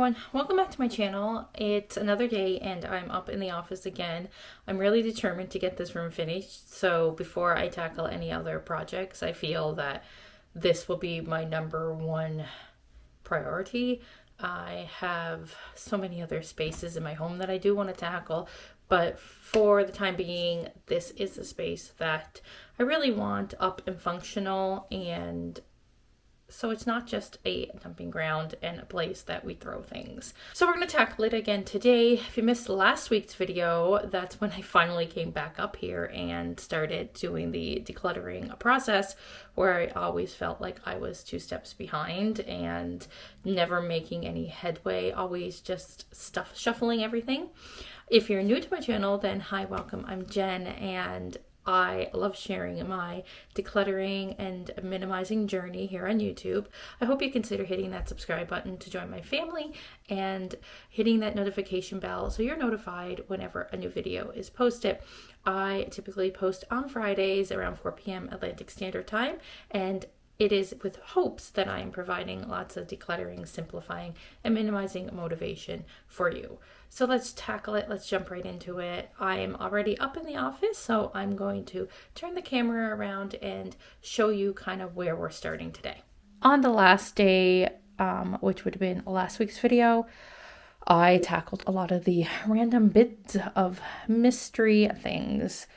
everyone, welcome back to my channel. It's another day and I'm up in the office again. I'm really determined to get this room finished, so before I tackle any other projects, I feel that this will be my number one priority. I have so many other spaces in my home that I do want to tackle, but for the time being, this is the space that I really want up and functional, and so it's not just a dumping ground and a place that we throw things. So we're going to tackle it again today. If you missed last week's video, that's when I finally came back up here and started doing the decluttering process, where I always felt like I was 2 steps behind and never making any headway, always just shuffling everything. If you're new to my channel, then hi, welcome. I'm Jen, and I love sharing my decluttering and minimizing journey here on YouTube. I hope you consider hitting that subscribe button to join my family and hitting that notification bell so you're notified whenever a new video is posted. I typically post on Fridays around 4 p.m. Atlantic Standard Time, and it is with hopes that I am providing lots of decluttering, simplifying, and minimizing motivation for you. So let's tackle it. Let's jump right into it. I'm already up in the office, so I'm going to turn the camera around and show you kind of where we're starting today. On the last day, which would have been last week's video, I tackled a lot of the random bits of mystery things.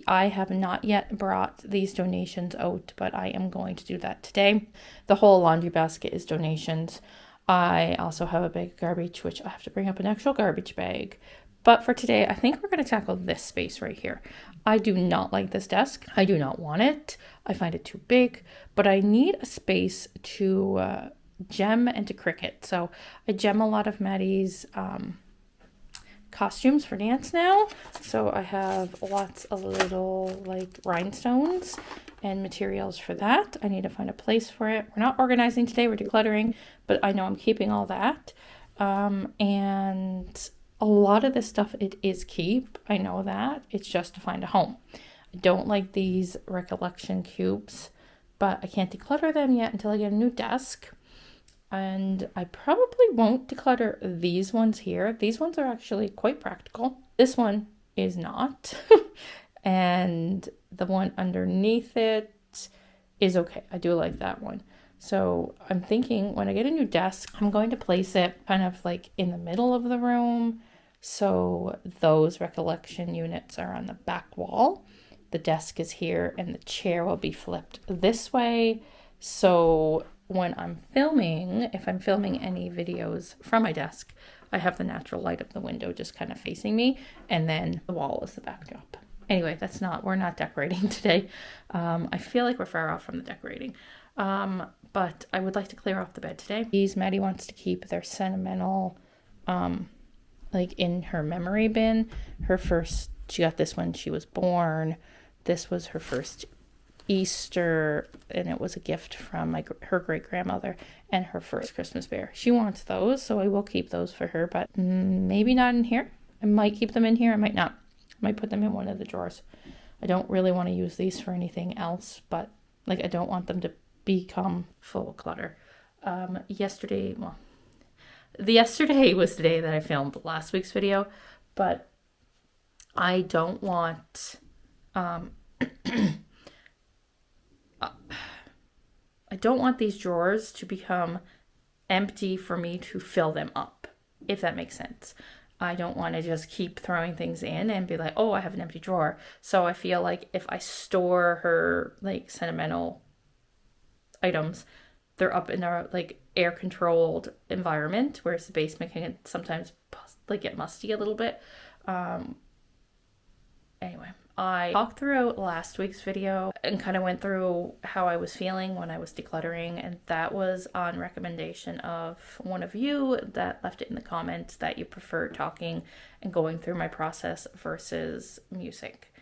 I have not yet brought these donations out, but I am going to do that today. The whole laundry basket is donations. I also have a bag of garbage, which I have to bring up an actual garbage bag. But for today, I think we're going to tackle this space right here. I do not like this desk. I do not want it. I find it too big, but I need a space to gem and to cricket. So I gem a lot of Maddie's costumes for dance now. So I have lots of little like rhinestones and materials for that. I need to find a place for it. We're not organizing today, we're decluttering, but I know I'm keeping all that. And a lot of this stuff, it is keep. I know that. It's just to find a home. I don't like these recollection cubes, but I can't declutter them yet until I get a new desk. And I probably won't declutter these ones here. These ones are actually quite practical. This one is not. And the one underneath it is okay. I do like that one. So I'm thinking when I get a new desk, I'm going to place it kind of like in the middle of the room. So those recollection units are on the back wall. The desk is here and the chair will be flipped this way. So when I'm filming, if I'm filming any videos from my desk, I have the natural light of the window just kind of facing me, and then the wall is the backdrop. Anyway, we're not decorating today. I feel like we're far off from the decorating. But I would like to clear off the bed today. Maddie wants to keep their sentimental, like in her memory bin. She got this when she was born. This was her first Easter, and it was a gift from her great-grandmother and her first Christmas bear. She wants those, so I will keep those for her, but maybe not in here. I might keep them in here, I might not. I might put them in one of the drawers. I don't really want to use these for anything else, but like I don't want them to become full clutter. Yesterday was the day that I filmed last week's video, but I don't want I don't want these drawers to become empty for me to fill them up, if that makes sense. I don't want to just keep throwing things in and be like, oh, I have an empty drawer. So I feel like if I store her like sentimental items, they're up in a like air controlled environment, whereas the basement can sometimes like get musty a little bit. Anyway, I talked through last week's video and kind of went through how I was feeling when I was decluttering, and that was on recommendation of one of you that left it in the comments that you prefer talking and going through my process versus music.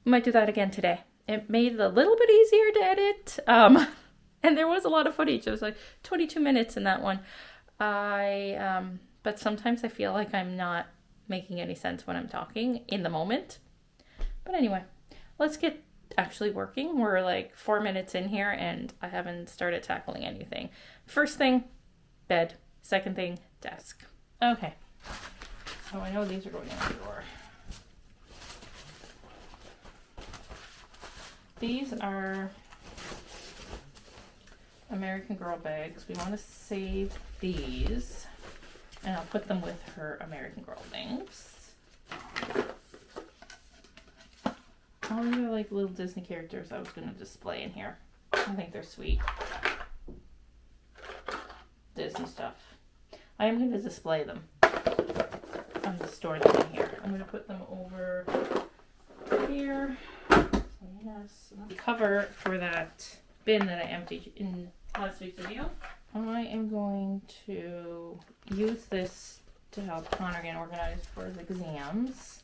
Might do that again today. It made it a little bit easier to edit, and there was a lot of footage. It was like 22 minutes in that one. But sometimes I feel like I'm not making any sense when I'm talking in the moment. But anyway, let's get actually working. We're like 4 minutes in here and I haven't started tackling anything. First thing, bed. Second thing, desk. Okay. So I know these are going in the drawer. These are American Girl bags. We want to save these. And I'll put them with her American Girl things. Oh, these are like little Disney characters I was going to display in here. I think they're sweet. Disney stuff. I am going to display them. I'm going to store them in here. I'm going to put them over here. So yes. The cover for that bin that I emptied in last week's video. I am going to use this to help Connor get organized for his exams.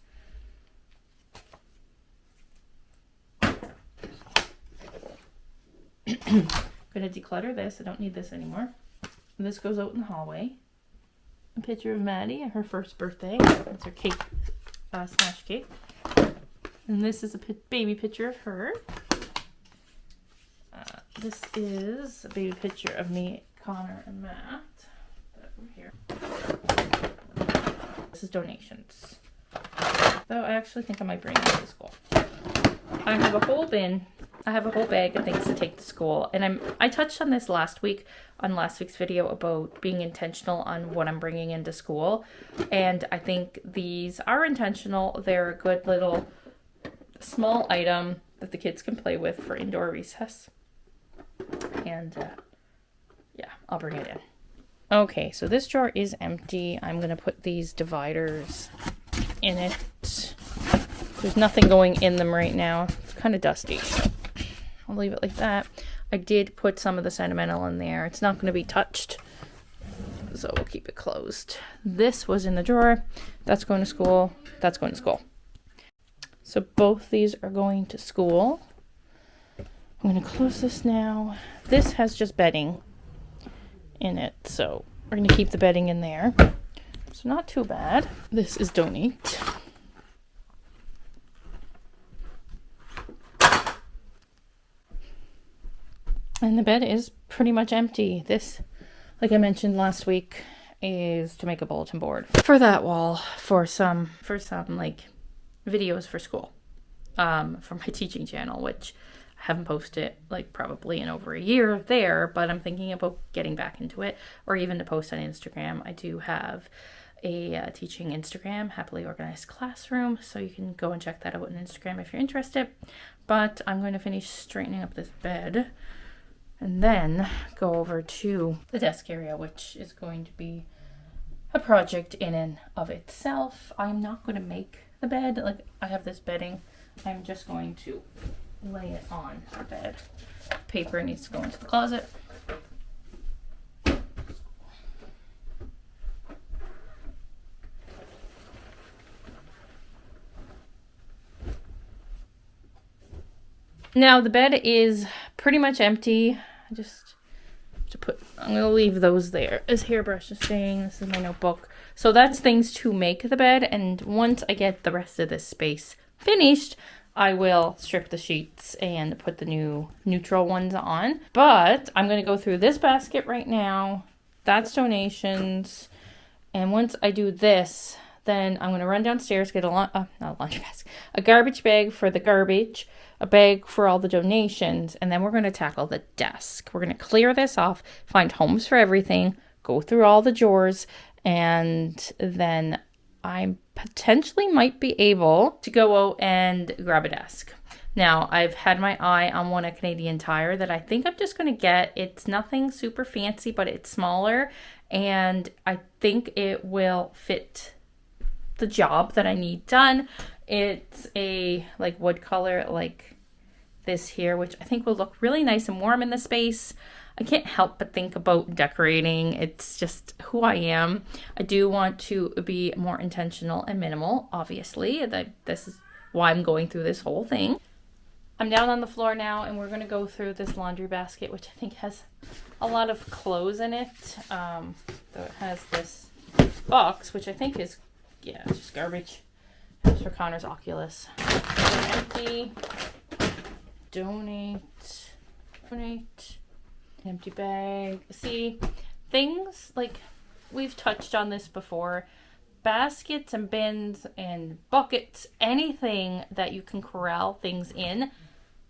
I'm going to declutter this. I don't need this anymore. This goes out in the hallway. A picture of Maddie at her first birthday. That's her cake, smash cake. And this is a baby picture of her. This is a baby picture of me, Connor, and Matt. Over here. This is donations. Though I actually think I might bring this to school. I have a whole bin. I have a whole bag of things to take to school, and I touched on this last week on last week's video about being intentional on what I'm bringing into school, and I think these are intentional. They're a good little small item that the kids can play with for indoor recess, and yeah, I'll bring it in. Okay, so this drawer is empty. I'm gonna put these dividers in it. There's nothing going in them right now. It's kind of dusty. I'll leave it like that. I did put some of the sentimental in there. It's not going to be touched, so we'll keep it closed. This was in the drawer. That's going to school. That's going to school. So both these are going to school. I'm going to close this now. This has just bedding in it, so we're going to keep the bedding in there. So not too bad. This is donate. And the bed is pretty much empty. This, like I mentioned last week, is to make a bulletin board for that wall for some like videos for school, for my teaching channel, which I haven't posted like probably in over a year there, but I'm thinking about getting back into it, or even to post on Instagram. I do have a teaching Instagram, Happily Organized Classroom, so you can go and check that out on Instagram if you're interested. But I'm going to finish straightening up this bed and then go over to the desk area, which is going to be a project in and of itself. I'm not going to make the bed. Like, I have this bedding. I'm just going to lay it on the bed. Paper needs to go into the closet. Now the bed is pretty much empty. I'm gonna leave those there. This hairbrush is staying. This is my notebook. So that's things to make the bed. And once I get the rest of this space finished, I will strip the sheets and put the new neutral ones on. But I'm gonna go through this basket right now. That's donations. And once I do this, then I'm gonna run downstairs, get a garbage bag for the garbage, a bag for all the donations, and then we're going to tackle the desk. We're going to clear this off, find homes for everything, go through all the drawers, and then I potentially might be able to go out and grab a desk. Now, I've had my eye on one at Canadian Tire that I think I'm just going to get. It's nothing super fancy, but it's smaller, and I think it will fit the job that I need done. It's a like wood color like this here, which I think will look really nice and warm in the space. I can't help but think about decorating. It's just who I am. I do want to be more intentional and minimal, obviously. This is why I'm going through this whole thing. I'm down on the floor now, and we're going to go through this laundry basket, which I think has a lot of clothes in it. So it has this box, which I think is, yeah, it's just garbage. It's for Connor's Oculus. Empty. Donate. Empty bag. See, things like we've touched on this before. Baskets and bins and buckets, anything that you can corral things in,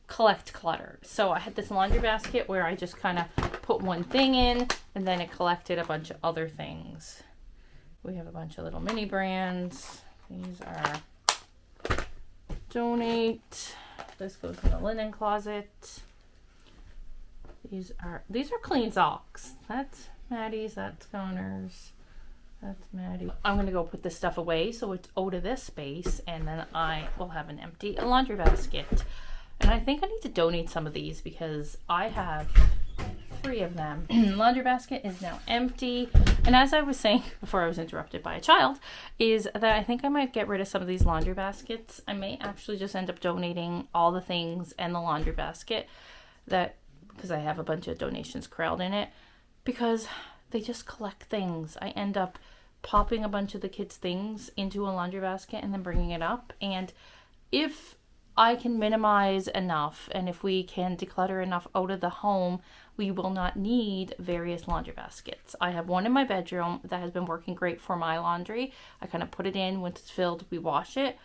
collect clutter. So I had this laundry basket where I just kind of put one thing in and then it collected a bunch of other things. We have a bunch of little mini brands. These are donate. This goes in the linen closet. These are clean socks. That's Maddie's, that's Connor's, that's Maddie. I'm gonna go put this stuff away so it's out of this space, and then I will have an empty laundry basket. And I think I need to donate some of these because I have 3 of them. Laundry basket is now empty. And as I was saying before I was interrupted by a child, is that I think I might get rid of some of these laundry baskets. I may actually just end up donating all the things and the laundry basket, that because I have a bunch of donations corralled in it, because they just collect things. I end up popping a bunch of the kids' things into a laundry basket and then bringing it up. And if I can minimize enough, and if we can declutter enough out of the home, we will not need various laundry baskets. I have one in my bedroom that has been working great for my laundry. I kind of put it in, once it's filled, we wash it.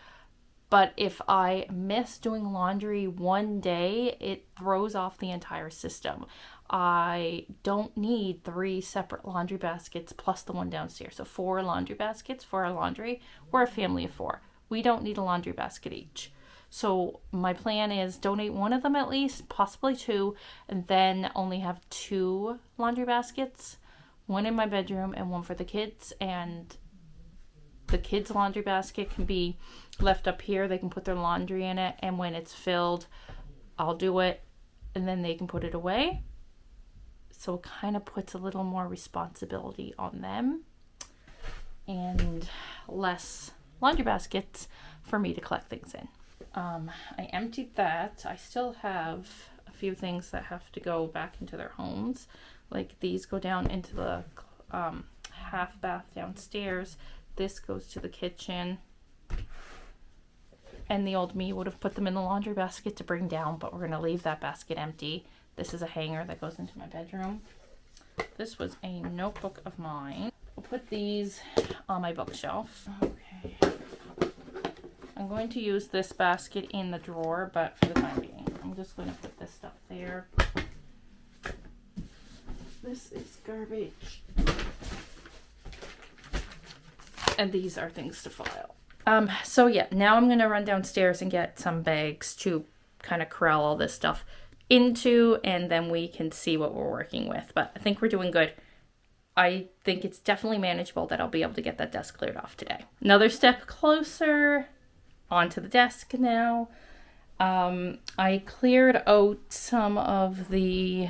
But if I miss doing laundry one day, it throws off the entire system. I don't need 3 separate laundry baskets plus the one downstairs. So 4 laundry baskets for our laundry. We're a family of 4. We don't need a laundry basket each. So my plan is donate one of them at least, possibly 2, and then only have 2 laundry baskets, one in my bedroom and one for the kids. And the kids' laundry basket can be left up here. They can put their laundry in it, and when it's filled, I'll do it, and then they can put it away. So it kind of puts a little more responsibility on them and less laundry baskets for me to collect things in. I emptied that. I still have a few things that have to go back into their homes. Like these go down into the half bath downstairs. This goes to the kitchen. And the old me would have put them in the laundry basket to bring down, but we're going to leave that basket empty. This is a hanger that goes into my bedroom. This was a notebook of mine. I'll put these on my bookshelf. Okay. I'm going to use this basket in the drawer, but for the time being, I'm just going to put this stuff there. This is garbage. And these are things to file. So yeah, now I'm going to run downstairs and get some bags to kind of corral all this stuff into, and then we can see what we're working with. But I think we're doing good. I think it's definitely manageable that I'll be able to get that desk cleared off today. Another step closer onto the desk now. I cleared out some of the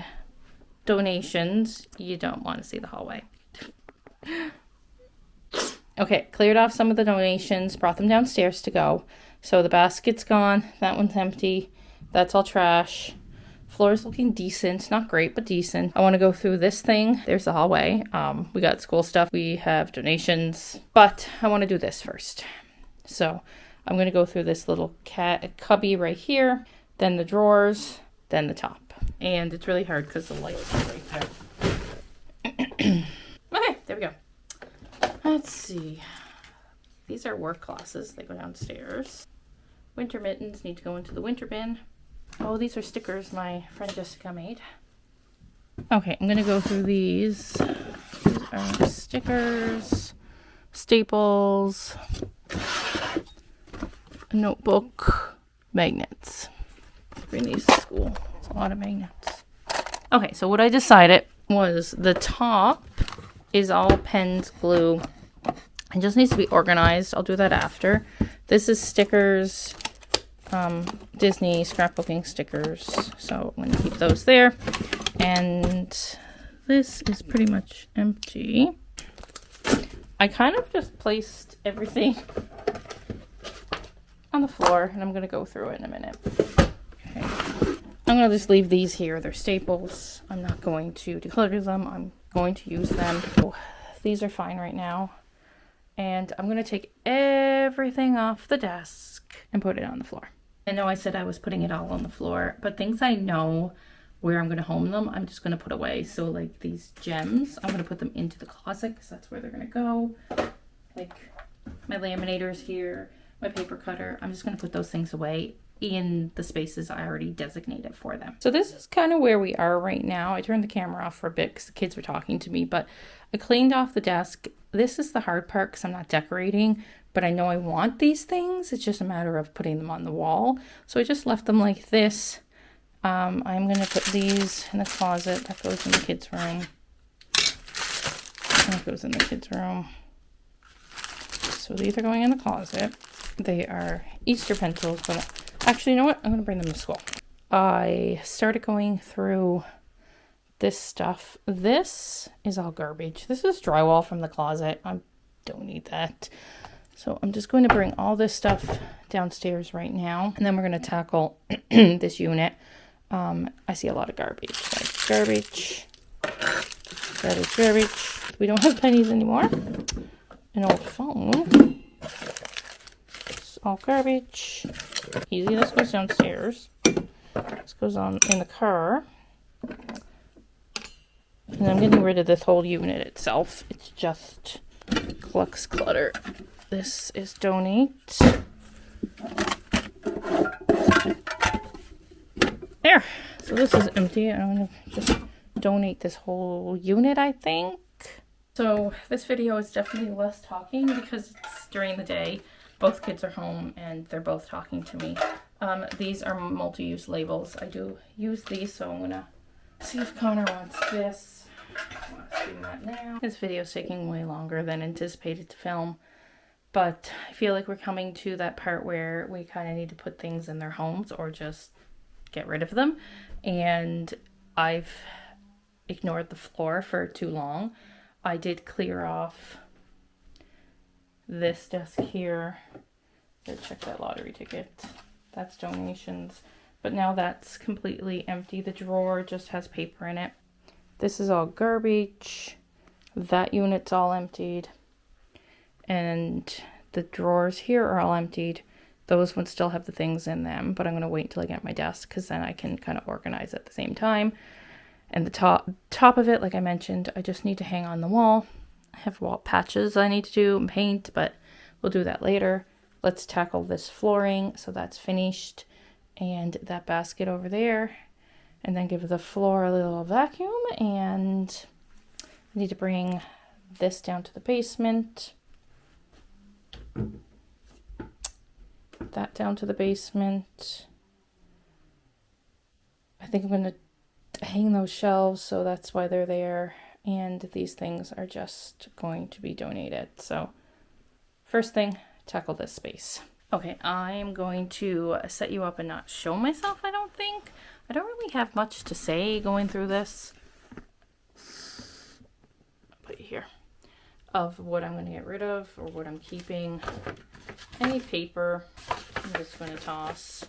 donations. You don't want to see the hallway. Okay, cleared off some of the donations, brought them downstairs to go. So the basket's gone, that one's empty, that's all trash. Floor's looking decent, not great, but decent. I want to go through this thing. There's the hallway. We got school stuff, we have donations, but I want to do this first. So I'm going to go through this little cubby right here, then the drawers, then the top. And it's really hard because the light's right there. Okay, there we go. Let's see. These are work classes. They go downstairs. Winter mittens need to go into the winter bin. Oh, these are stickers my friend Jessica made. Okay, I'm going to go through these. These are stickers, staples, a notebook, magnets. Bring these to school. It's a lot of magnets. Okay, so what I decided was the top is all pens, glue. It just needs to be organized. I'll do that after. This is stickers, Disney scrapbooking stickers. So I'm going to keep those there. And this is pretty much empty. I kind of just placed everything on the floor, and I'm going to go through it in a minute. Okay. I'm going to just leave these here. They're staples. I'm not going to declutter them. I'm going to use them. Oh, these are fine right now. And I'm going to take everything off the desk and put it on the floor. I know I said I was putting it all on the floor, but things I know where I'm going to home them, I'm just going to put away. So like these gems, I'm going to put them into the closet because that's where they're going to go. Like my laminators here, my paper cutter, I'm just going to put those things away in the spaces I already designated for them. So this is kind of where we are right now. I turned the camera off for a bit because the kids were talking to me, but I cleaned off the desk. This is the hard part because I'm not decorating, but I know I want these things. It's just a matter of putting them on the wall. So I just left them like this. I'm going to put these in the closet. That goes in the kids' room. That goes in the kids' room. So these are going in the closet. They are Easter pencils, but actually, you know what? I'm going to bring them to school. I started going through this stuff. This is all garbage. This is drywall from the closet. I don't need that. So I'm just going to bring all this stuff downstairs right now. And then we're going to tackle this unit. I see a lot of garbage. That's garbage. That is garbage. We don't have pennies anymore. An old phone. It's all garbage. Easy. This goes downstairs. This goes on in the car. And I'm getting rid of this whole unit itself. It's just collects clutter. This is donate. There. So this is empty. I'm going to just donate this whole unit, I think. So this video is definitely less talking because it's during the day. Both kids are home and they're both talking to me. These are multi-use labels. I do use these, so I'm going to see if Connor wants this. I want to do that now. This video is taking way longer than anticipated to film, but I feel like we're coming to that part where we kind of need to put things in their homes or just get rid of them. And I've ignored the floor for too long. I did clear off this desk here. Gotta check that lottery ticket. That's donations. But now that's completely empty. The drawer just has paper in it. This is all garbage. That unit's all emptied. And the drawers here are all emptied. Those ones still have the things in them, but I'm going to wait until I get my desk because then I can kind of organize at the same time. And the top of it, like I mentioned, I just need to hang on the wall. I have wall patches I need to do and paint, but we'll do that later. Let's tackle this flooring. So that's finished. And that basket over there. And then give the floor a little vacuum. And I need to bring this down to the basement. That down to the basement. I think I'm going to hang those shelves, so that's why they're there. And these things are just going to be donated. So first thing, tackle this space. Okay, I'm going to set you up and not show myself, I don't think. I don't really have much to say going through this. I'll put you here. Of what I'm going to get rid of or what I'm keeping. Any paper, I'm just going to toss.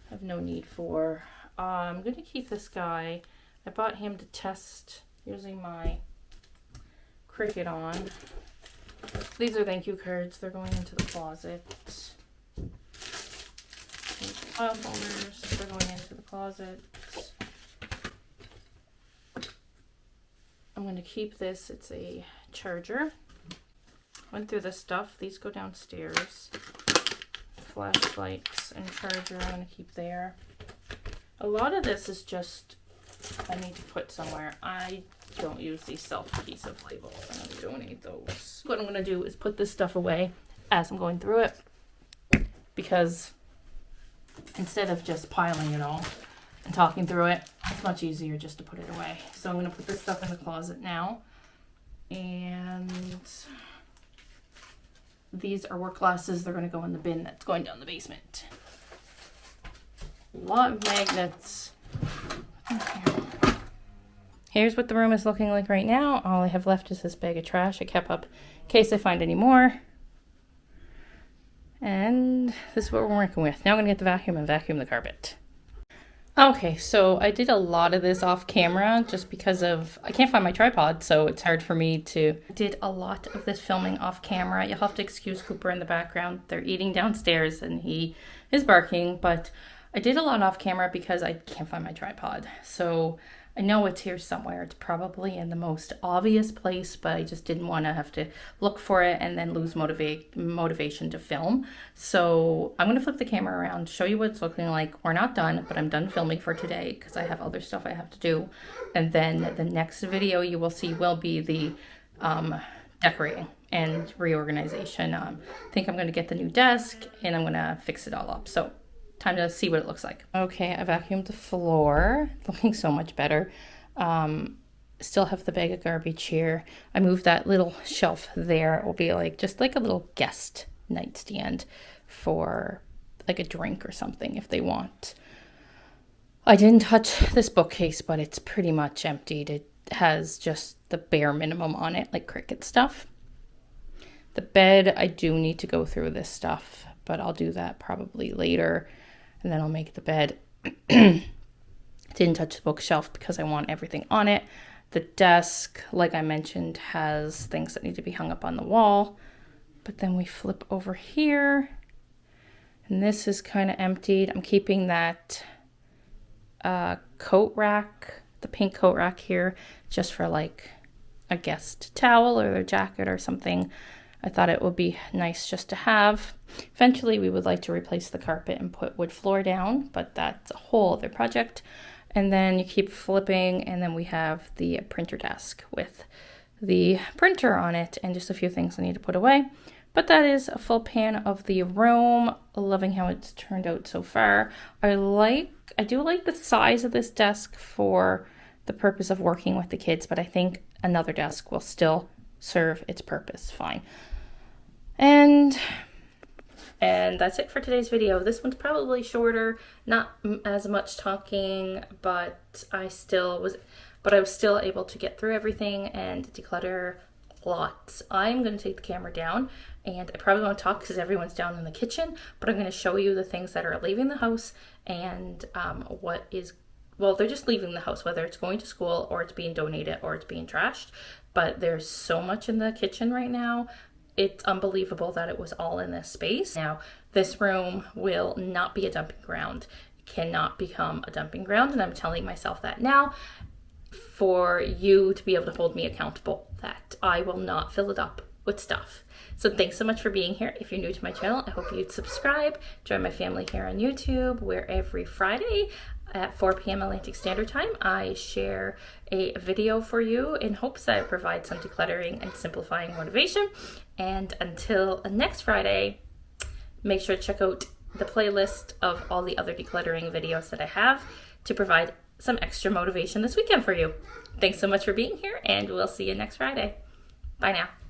Have no need for. I'm going to keep this guy. I bought him to test using my Cricut on. These are thank you cards. They're going into the closet. File folders. They're going into the closet. I'm going to keep this. It's a charger. Went through this stuff. These go downstairs. Flashlights and charger I'm going to keep there. A lot of this is just I need to put somewhere. I don't use these self-adhesive labels. I'm going to donate those. What I'm going to do is put this stuff away as I'm going through it, because instead of just piling it all and talking through it, it's much easier just to put it away. So I'm going to put this stuff in the closet now. And these are work glasses. They're going to go in the bin that's going down the basement. A lot of magnets. Okay. Here's what the room is looking like right now. All I have left is this bag of trash I kept up in case I find any more. And this is what we're working with. Now I'm going to get the vacuum and vacuum the carpet. Okay, so I did a lot of this off camera just because of, I can't find my tripod, so it's hard for me to. I did a lot of this filming off camera. You'll have to excuse Cooper in the background. They're eating downstairs and he is barking, but I did a lot off camera because I can't find my tripod. So I know it's here somewhere. It's probably in the most obvious place, but I just didn't want to have to look for it and then lose motivation to film. So I'm going to flip the camera around, show you what it's looking like. We're not done, but I'm done filming for today because I have other stuff I have to do. And then the next video you will see will be the decorating and reorganization. I think I'm going to get the new desk and I'm going to fix it all up. So time to see what it looks like. Okay, I vacuumed the floor, looking so much better. Still have the bag of garbage here. I moved that little shelf there. It will be like just like a little guest nightstand for like a drink or something if they want. I didn't touch this bookcase, but it's pretty much emptied. It has just the bare minimum on it, like Cricut stuff. The bed, I do need to go through this stuff, but I'll do that probably later. And then I'll make the bed. Didn't touch the bookshelf because I want everything on it. The desk, like I mentioned, has things that need to be hung up on the wall. But then we flip over here. And this is kind of emptied. I'm keeping that coat rack, the pink coat rack here, just for like a guest towel or a jacket or something. I thought it would be nice just to have. Eventually, we would like to replace the carpet and put wood floor down, but that's a whole other project. And then you keep flipping, and then we have the printer desk with the printer on it and just a few things I need to put away. But that is a full pan of the room. Loving how it's turned out so far. I do like the size of this desk for the purpose of working with the kids, but I think another desk will still serve its purpose fine. And that's it for today's video. This one's probably shorter, not as much talking, but I was still able to get through everything and declutter lots. I'm going to take the camera down, and I probably won't talk because everyone's down in the kitchen, but I'm going to show you the things that are leaving the house and they're just leaving the house, whether it's going to school or it's being donated or it's being trashed. But there's so much in the kitchen right now. It's unbelievable that it was all in this space. Now, this room will not be a dumping ground. It cannot become a dumping ground, and I'm telling myself that now for you to be able to hold me accountable, that I will not fill it up with stuff. So thanks so much for being here. If you're new to my channel, I hope you'd subscribe. Join my family here on YouTube, where every Friday at 4 p.m. Atlantic Standard Time, I share a video for you in hopes that it provides some decluttering and simplifying motivation. And until next Friday, make sure to check out the playlist of all the other decluttering videos that I have to provide some extra motivation this weekend for you. Thanks so much for being here, and we'll see you next Friday. Bye now.